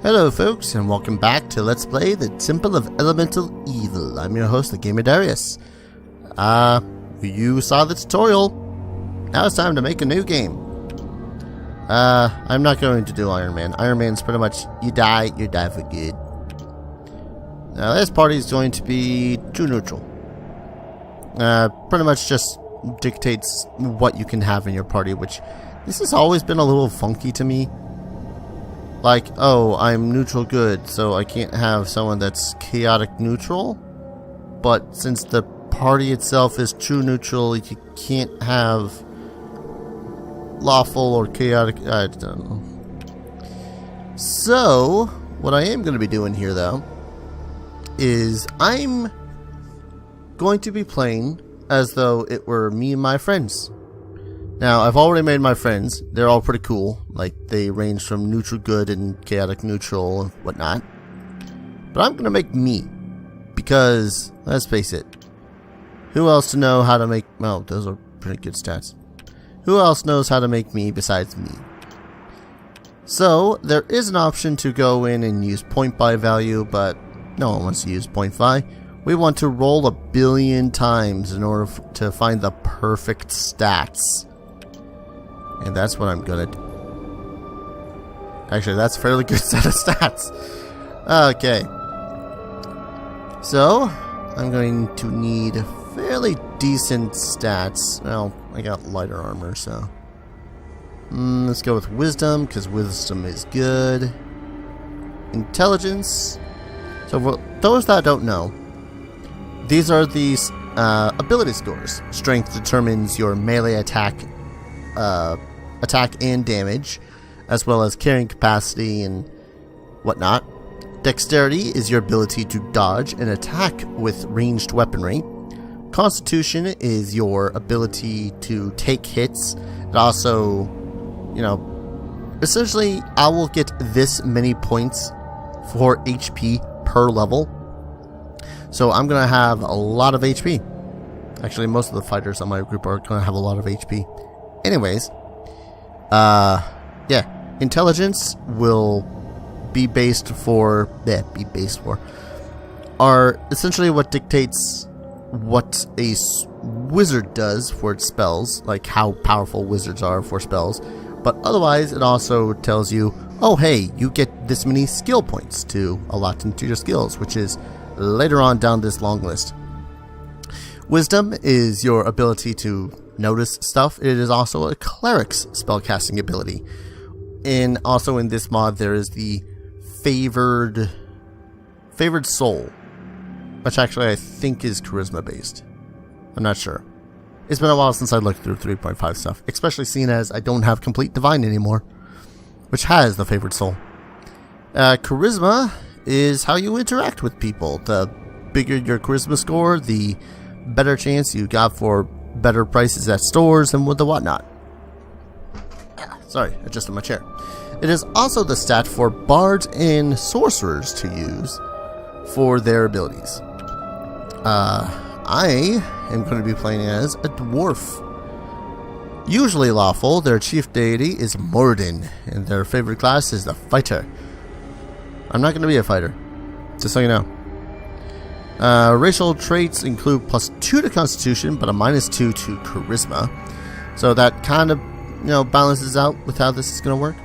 Hello folks, and welcome back to Let's Play the Temple of Elemental Evil. I'm your host, the gamer Darius. You saw the tutorial. Now it's time to make a new game. I'm not going to do Iron Man. Iron Man's pretty much, you die for good. Now this party is going to be true neutral. Pretty much just dictates what you can have in your party, which this has always been a little funky to me. Like, oh, I'm neutral good, so I can't have someone that's chaotic neutral. But since the party itself is true neutral, you can't have lawful or chaotic. I don't know. So, what I am going to be doing here, though, is I'm going to be playing as though it were me and my friends. Now, I've already made my friends. They're all pretty cool. Like, they range from neutral good and chaotic neutral and whatnot. But I'm going to make me. Because, let's face it, who else to know how to make... Well, those are pretty good stats. Who else knows how to make me besides me? So, there is an option to go in and use point buy value, but no one wants to use point buy. We want to roll 1 billion times in order to find the perfect stats. And that's what I'm gonna do. Actually, that's a fairly good set of stats. Okay. So, I'm going to need fairly decent stats. Well, I got lighter armor, so. Let's go with wisdom, because wisdom is good. Intelligence. So, for those that don't know, these are the ability scores. Strength determines your melee attack and damage, as well as carrying capacity and whatnot. Dexterity is your ability to dodge and attack with ranged weaponry. Constitution is your ability to take hits. It also, you know, essentially I will get this many points for HP per level. So I'm going to have a lot of HP. Actually, most of the fighters on my group are going to have a lot of HP. Anyways, yeah, intelligence will be based for, are essentially what dictates what a wizard does for its spells, like how powerful wizards are for spells. But otherwise, it also tells you, oh hey, you get this many skill points to allot into your skills, which is later on down this long list. Wisdom is your ability to notice stuff. It is also a cleric's spellcasting ability. And also in this mod there is the favored soul, which actually I think is charisma based. I'm not sure. It's been a while since I looked through 3.5 stuff, especially seeing as I don't have complete divine anymore, which has the favored soul. Charisma is how you interact with people. The bigger your charisma score, the better chance you got for better prices at stores and with the whatnot. Sorry, adjusted my chair. It is also the stat for bards and sorcerers to use for their abilities. I am going to be playing as a dwarf. Usually lawful, their chief deity is Morden, and their favorite class is the fighter. I'm not going to be a fighter, just so you know. Racial traits include +2 to Constitution, but a -2 to Charisma. So that kind of, you know, balances out with how this is going to work.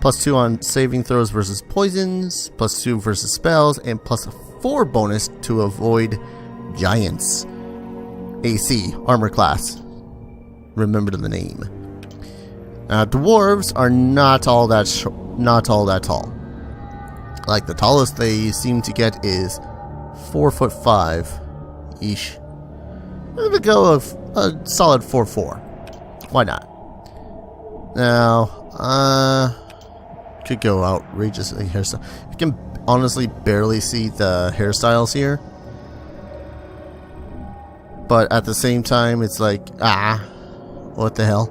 +2 on saving throws versus poisons, +2 versus spells, and +4 bonus to avoid giants. AC, armor class. Remember the name. Dwarves are not all that tall. Like, the tallest they seem to get is 4'5" ish. I'm gonna go with a solid 4'4". Why not? Now, could go outrageously hairstyle. You can honestly barely see the hairstyles here, but at the same time, it's like, what the hell?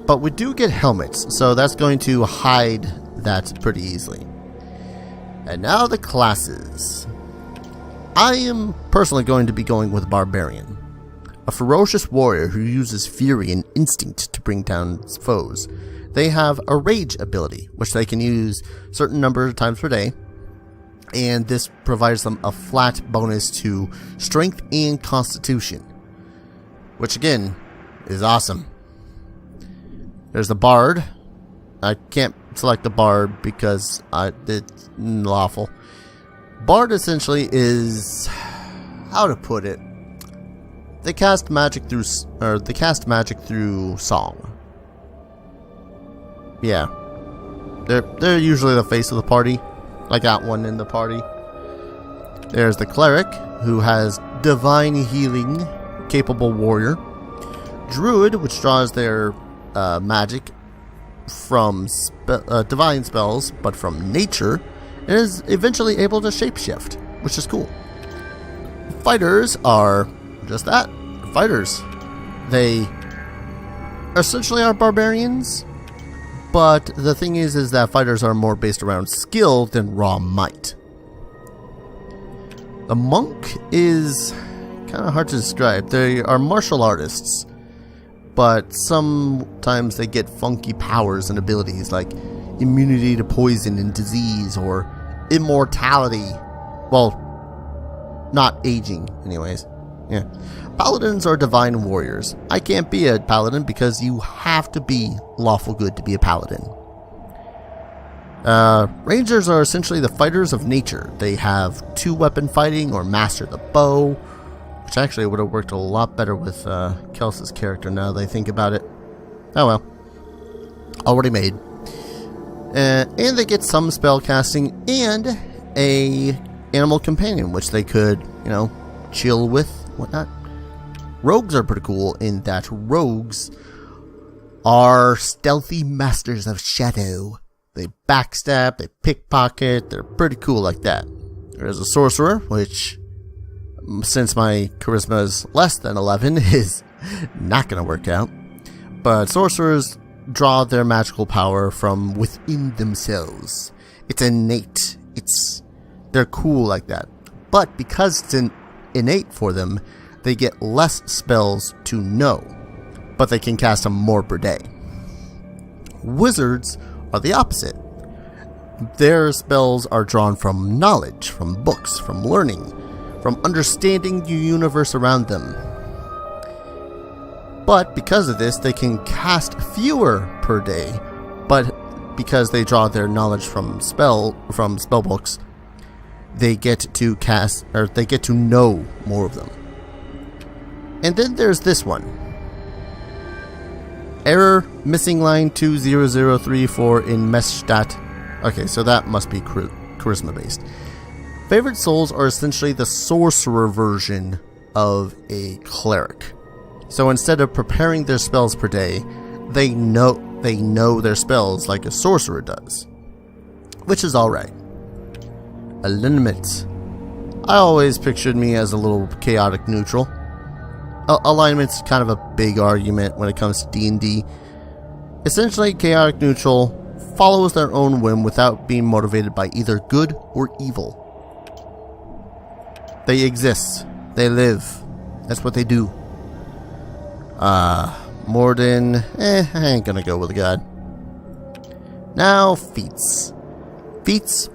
But we do get helmets, so that's going to hide that pretty easily. And now the classes. I am personally going to be going with Barbarian. A ferocious warrior who uses fury and instinct to bring down foes. they have a rage ability, which they can use certain number of times per day, and this provides them a flat bonus to strength and constitution, which again is awesome. There's the bard. I can't select the bard because it's lawful. Bard essentially is, how to put it, they cast magic through song. Yeah, they're usually the face of the party. I got one in the party. There's the cleric, who has divine healing, capable warrior. Druid, which draws their magic from divine spells, but from nature, and is eventually able to shapeshift, which is cool. Fighters are just that, fighters. They essentially are barbarians, but the thing is that fighters are more based around skill than raw might. The monk is kind of hard to describe. They are martial artists, but sometimes they get funky powers and abilities like immunity to poison and disease, or immortality. Well, not aging, anyways. Yeah. Paladins are divine warriors. I can't be a paladin because you have to be lawful good to be a paladin. Rangers are essentially the fighters of nature. They have 2-weapon fighting or master the bow, which actually would have worked a lot better with Kelsa's character now that I think about it. Oh well. Already made. And they get some spell casting and a animal companion, which they could, chill with, whatnot. Rogues are pretty cool in that rogues are stealthy masters of shadow. They backstab, they pickpocket, they're pretty cool like that. There's a sorcerer, which, since my charisma is less than 11, is not going to work out. But sorcerers draw their magical power from within themselves. It's innate. They're cool like that. But because it's innate for them, they get less spells to know, but they can cast them more per day. Wizards are the opposite. Their spells are drawn from knowledge, from books, from learning, from understanding the universe around them. But because of this, they can cast fewer per day, but because they draw their knowledge from spell books, they get to know more of them. And then there's this one. Error, missing line 20034 in Messstat. Okay, so that must be charisma based. Favorite souls are essentially the sorcerer version of a cleric. So instead of preparing their spells per day, they know their spells like a sorcerer does, which is alright. Alignment. I always pictured me as a little chaotic neutral. Alignment's kind of a big argument when it comes to D&D. Essentially, chaotic neutral follows their own whim without being motivated by either good or evil. They exist. They live. That's what they do. Morden, I ain't gonna go with a god. Now, feats. Feats.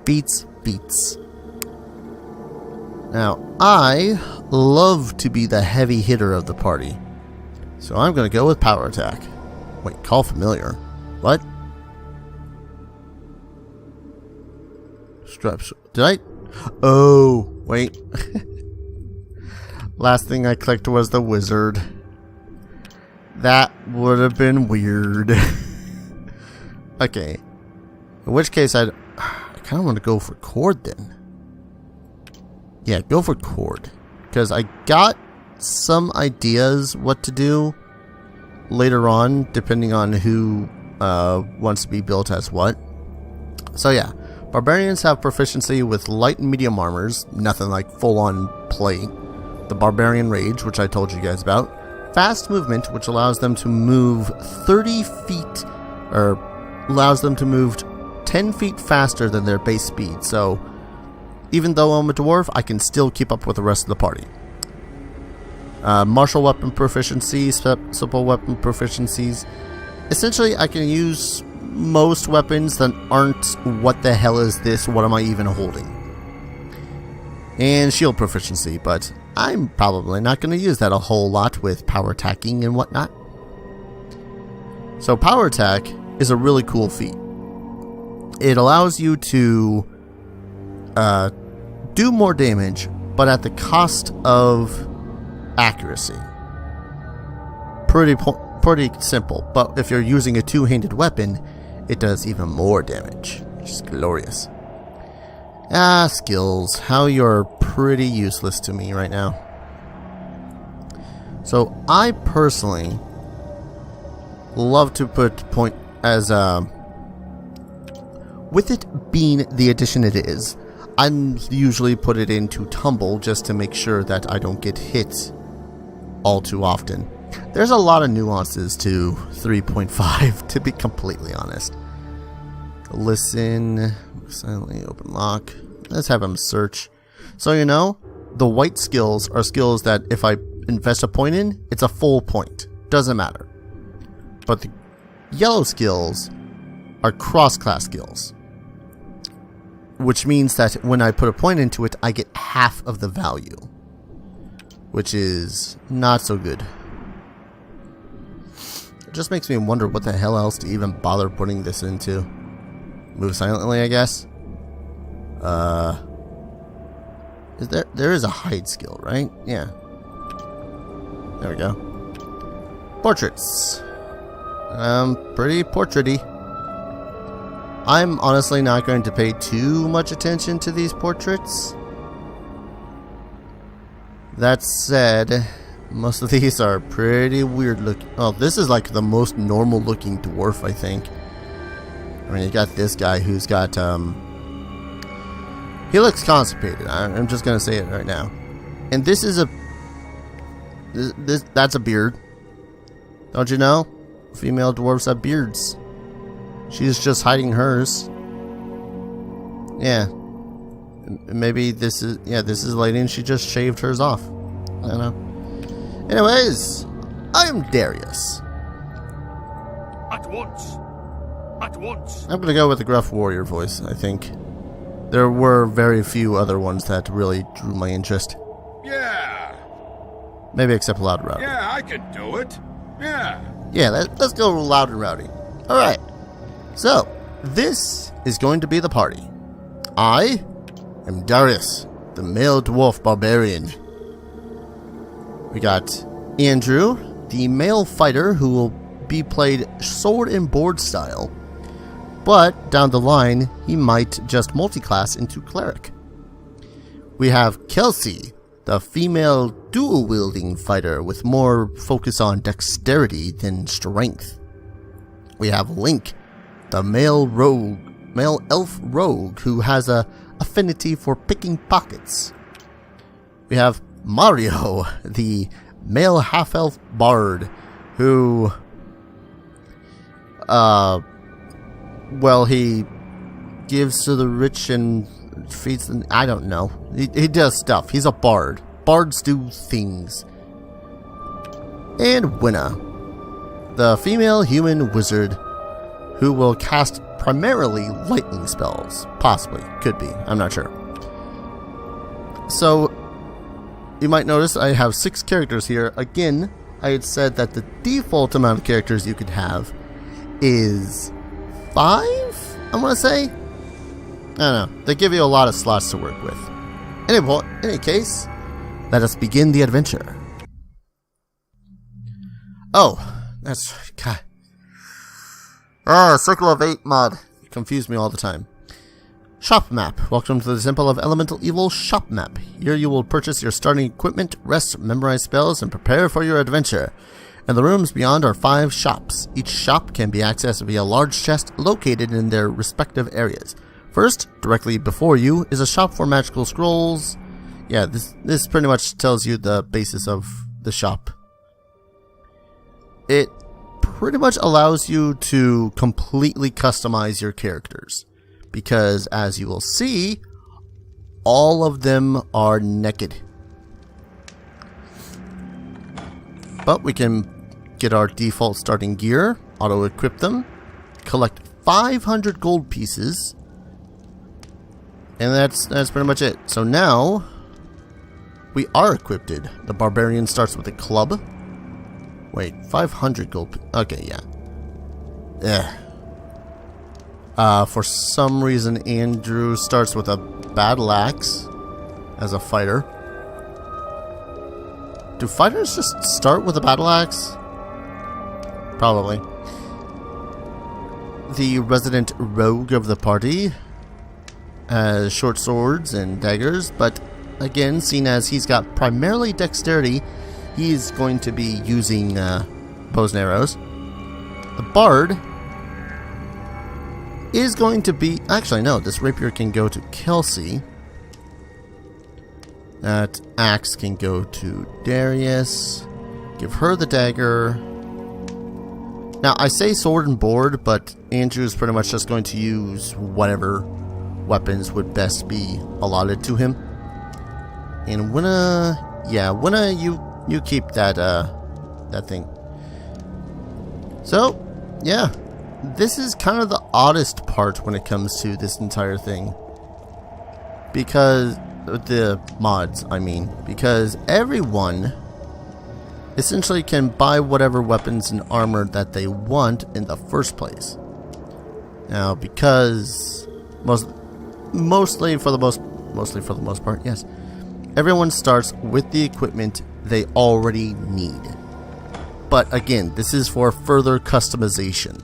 Now, I love to be the heavy hitter of the party, so I'm going to go with power attack. Wait, call familiar. What? Straps. Did I? Oh, wait. Last thing I clicked was the wizard. That would have been weird. Okay. In which case, I kind of want to go for cord then. Yeah, go for cord. Because I got some ideas what to do later on, depending on who wants to be built as what. So yeah, barbarians have proficiency with light and medium armors, nothing like full-on plate. The barbarian rage, which I told you guys about. Fast movement, which allows them to move 30 feet, or allows them to move 10 feet faster than their base speed. So even though I'm a dwarf, I can still keep up with the rest of the party. Martial weapon proficiency, supple weapon proficiencies. Essentially, I can use most weapons that aren't what the hell is this, what am I even holding? And shield proficiency, but I'm probably not going to use that a whole lot with power attacking and whatnot. So power attack is a really cool feat. It allows you to do more damage, but at the cost of accuracy. Pretty simple, but if you're using a two-handed weapon, it does even more damage. Just glorious. Skills. How you're pretty useless to me right now. So I personally love to put point as with it being the addition it is, I usually put it into tumble just to make sure that I don't get hit all too often. There's a lot of nuances to 3.5, to be completely honest. Listen, silently open lock. Let's have him search. So you know, the white skills are skills that if I invest a point in, it's a full point. Doesn't matter. But the yellow skills are cross-class skills, which means that when I put a point into it, I get half of the value, which is not so good. It just makes me wonder what the hell else to even bother putting this into. Move silently, I guess. There is a hide skill, right? Yeah. There we go. Portraits. Pretty portraity. I'm honestly not going to pay too much attention to these portraits. That said, most of these are pretty weird looking. Oh, this is like the most normal looking dwarf, I think. I mean, you got this guy who's got, he looks constipated. I'm just gonna say it right now. And this is that's a beard. Don't you know? Female dwarves have beards. She's just hiding hers. Yeah. Maybe this is, yeah, this is a lady and she just shaved hers off. I don't know. Anyways, I'm Darius. At once. At once. I'm gonna go with the gruff warrior voice, I think. There were very few other ones that really drew my interest. Yeah. Maybe except Loud and Rowdy. Yeah, I can do it. Yeah. Yeah, let's go Loud and Rowdy. Alright. So, this is going to be the party. I am Darius, the male dwarf barbarian. We got Andrew, the male fighter who will be played sword and board style. But down the line, he might just multiclass into cleric. We have Kelsey, the female dual-wielding fighter with more focus on dexterity than strength. We have Link, the male elf rogue who has a affinity for picking pockets. We have Mario, the male half-elf bard who, well, he gives to the rich and feeds them. I don't know. He does stuff. He's a bard. Bards do things. And Winna, the female human wizard who will cast primarily lightning spells. Possibly. Could be. I'm not sure. So, you might notice I have 6 characters here. Again, I had said that the default amount of characters you could have is 5, I'm going to say. I don't know. They give you a lot of slots to work with. In any case, let us begin the adventure. Oh, that's... God. Circle of 8 mod. Confuse me all the time. Shop map. Welcome to the Temple of Elemental Evil shop map. Here you will purchase your starting equipment, rest, memorize spells, and prepare for your adventure. In the rooms beyond are 5 shops. Each shop can be accessed via a large chest located in their respective areas. First, directly before you, is a shop for magical scrolls. Yeah, this pretty much tells you the basis of the shop. It pretty much allows you to completely customize your characters. Because, as you will see, all of them are naked. But we can get our default starting gear, auto-equip them, collect 500 gold pieces. And that's pretty much it. So now we are equipped. The barbarian starts with a club. Wait, 500 gold. Okay, yeah. For some reason, Andrew starts with a battle axe as a fighter. Do fighters just start with a battle axe? Probably. The resident rogue of the party has short swords and daggers, but again, seeing as he's got primarily dexterity, he's going to be using bows and arrows. The bard is going to be... Actually, no, this rapier can go to Kelsey. That axe can go to Darius. Give her the dagger. Now, I say sword and board, but Andrew's pretty much just going to use whatever weapons would best be allotted to him. And Winna... Yeah, Winna, you keep that thing. So, yeah. This is kind of the oddest part when it comes to this entire thing. Because... the mods, I mean. Because everyone essentially can buy whatever weapons and armor that they want in the first place. Now, because... Mostly for the most part, yes. Everyone starts with the equipment they already need. But again, this is for further customization.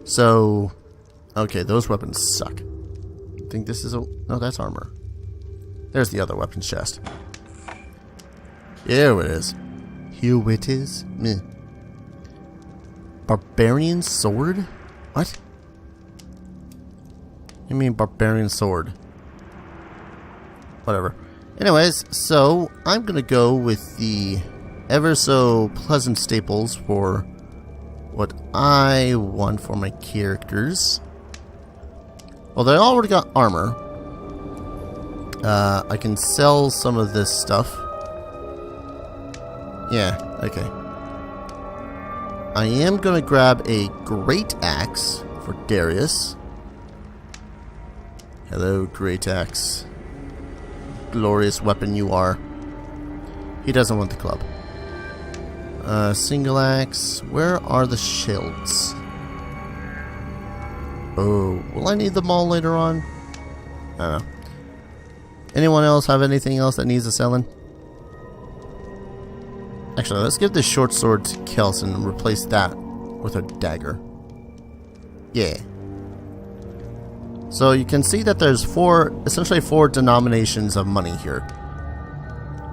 So, okay, those weapons suck. I think this is a... No, that's armor. There's the other weapons chest. Here it is. Here it is. Meh. Barbarian sword? What? You mean barbarian sword? Whatever. Anyways, so I'm gonna go with the ever so pleasant staples for what I want for my characters. Well, they already got armor. I can sell some of this stuff. Yeah, okay. I am gonna grab a greataxe for Darius. Hello, greataxe. Glorious weapon you are. He doesn't want the club. Single axe. Where are the shields? Oh, will I need them all later on? I don't know. Anyone else have anything else that needs a selling? Actually, let's give the short sword to Kelson and replace that with a dagger. Yeah. So you can see that there's essentially four denominations of money here.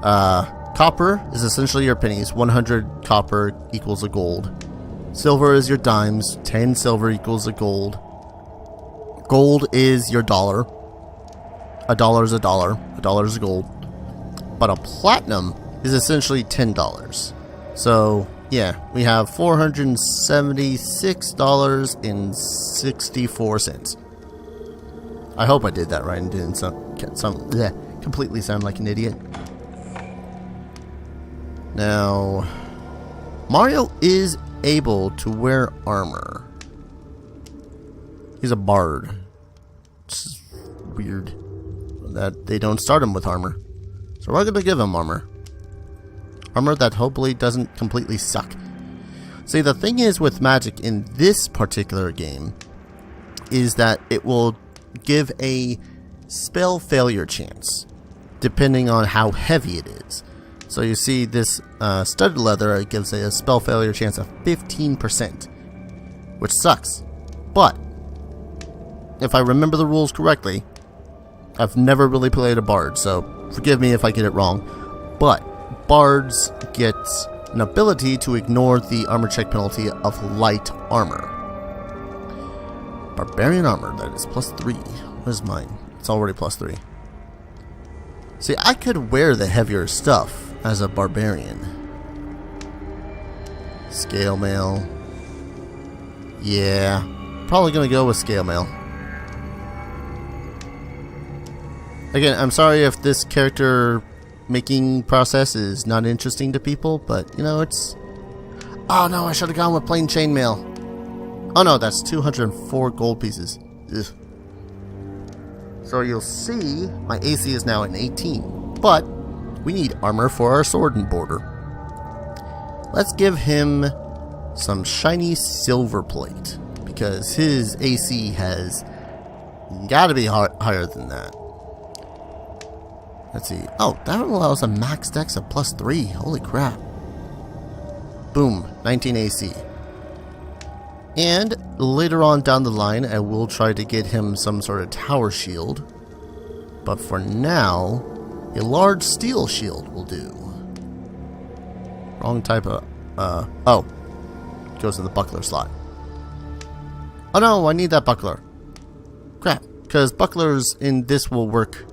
Copper is essentially your pennies. 100 copper equals a gold. Silver is your dimes. 10 silver equals a gold. Gold is your dollar. A dollar is a dollar. A dollar is a gold. But a platinum is essentially $10. So, yeah, we have $476.64. I hope I did that right and didn't completely sound like an idiot. Now, Mario is able to wear armor. He's a bard. It's weird that they don't start him with armor. So we're going to give him armor. Armor that hopefully doesn't completely suck. See, the thing is with magic in this particular game is that it will give a spell failure chance depending on how heavy it is. So you see this studded leather, it gives a spell failure chance of 15%, which sucks. But if I remember the rules correctly, I've never really played a bard, so forgive me if I get it wrong, but bards get an ability to ignore the armor check penalty of light armor. Barbarian armor, that is +3. Where's mine? It's already +3. See, I could wear the heavier stuff as a barbarian. Scale mail. Yeah, probably gonna go with scale mail. Again, I'm sorry if this character making process is not interesting to people, but you know, it's... Oh no, I should have gone with plain chainmail. Oh no, that's 204 gold pieces. Ugh. So you'll see my AC is now an 18, but we need armor for our sword and border. Let's give him some shiny silver plate, because his AC has got to be higher than that. Let's see. Oh, that allows a max dex of +3. Holy crap. Boom, 19 AC. And later on down the line, I will try to get him some sort of tower shield. But for now, a large steel shield will do. Wrong type of... oh. Goes in the buckler slot. Oh no, I need that buckler. Crap, because bucklers in this will work.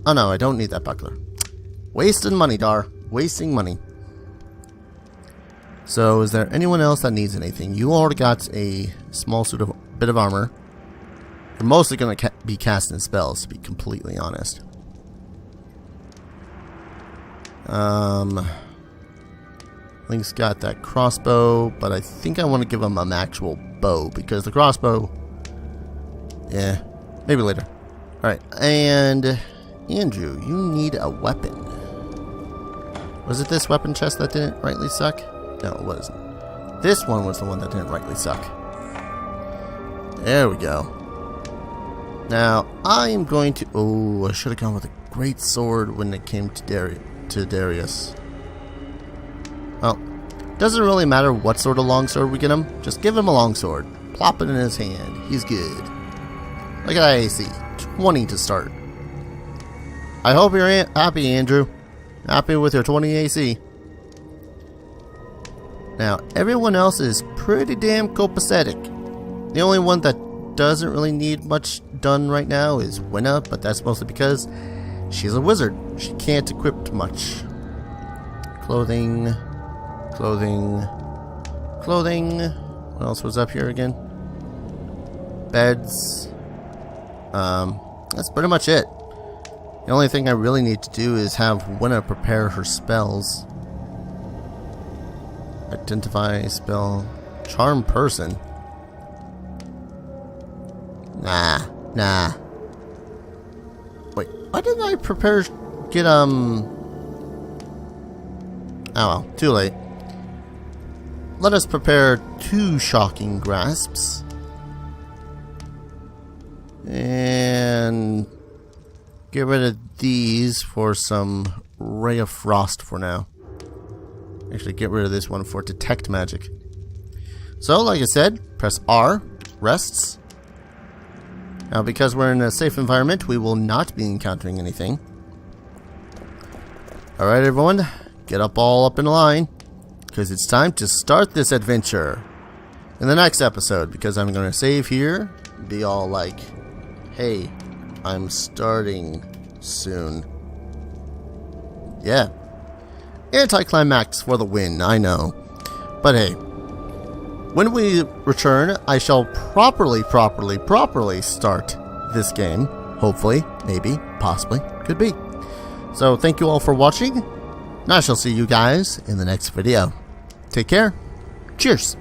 Oh no, I don't need that buckler. Wasting money, Dar. Wasting money. So, is there anyone else that needs anything? You already got a small bit of armor. You're mostly going to be casting spells, to be completely honest. Link's got that crossbow, but I think I want to give him an actual bow, because the crossbow... yeah, maybe later. Alright, and... Andrew, you need a weapon. Was it this weapon chest that didn't rightly suck? No, it wasn't. This one was the one that didn't rightly suck. There we go. Now, I am going to... oh, I should have gone with a great sword when it came to Darius. Well, doesn't really matter what sort of longsword we get him. Just give him a longsword. Plop it in his hand. He's good. Look at that AC. 20 to start. I hope you're happy, Andrew. Happy with your 20 AC. Now, everyone else is pretty damn copacetic. The only one that doesn't really need much done right now is Winna, but that's mostly because she's a wizard. She can't equip much. Clothing. Clothing. Clothing. What else was up here again? Beds. That's pretty much it. The only thing I really need to do is have Winna prepare her spells. Identify spell. Charm person. Nah. Wait, why didn't I prepare... get, oh well, too late. Let us prepare 2 shocking grasps. And... get rid of these for some Ray of Frost for now. Actually, get rid of this one for Detect Magic. So, like I said, press R, rests. Now, because we're in a safe environment, we will not be encountering anything. Alright, everyone, get all up in line, because it's time to start this adventure in the next episode, because I'm going to save here, be all like, hey, I'm starting soon. Yeah. Anticlimax for the win, I know. But hey, when we return, I shall properly start this game. Hopefully, maybe, possibly, could be. So thank you all for watching, and I shall see you guys in the next video. Take care. Cheers.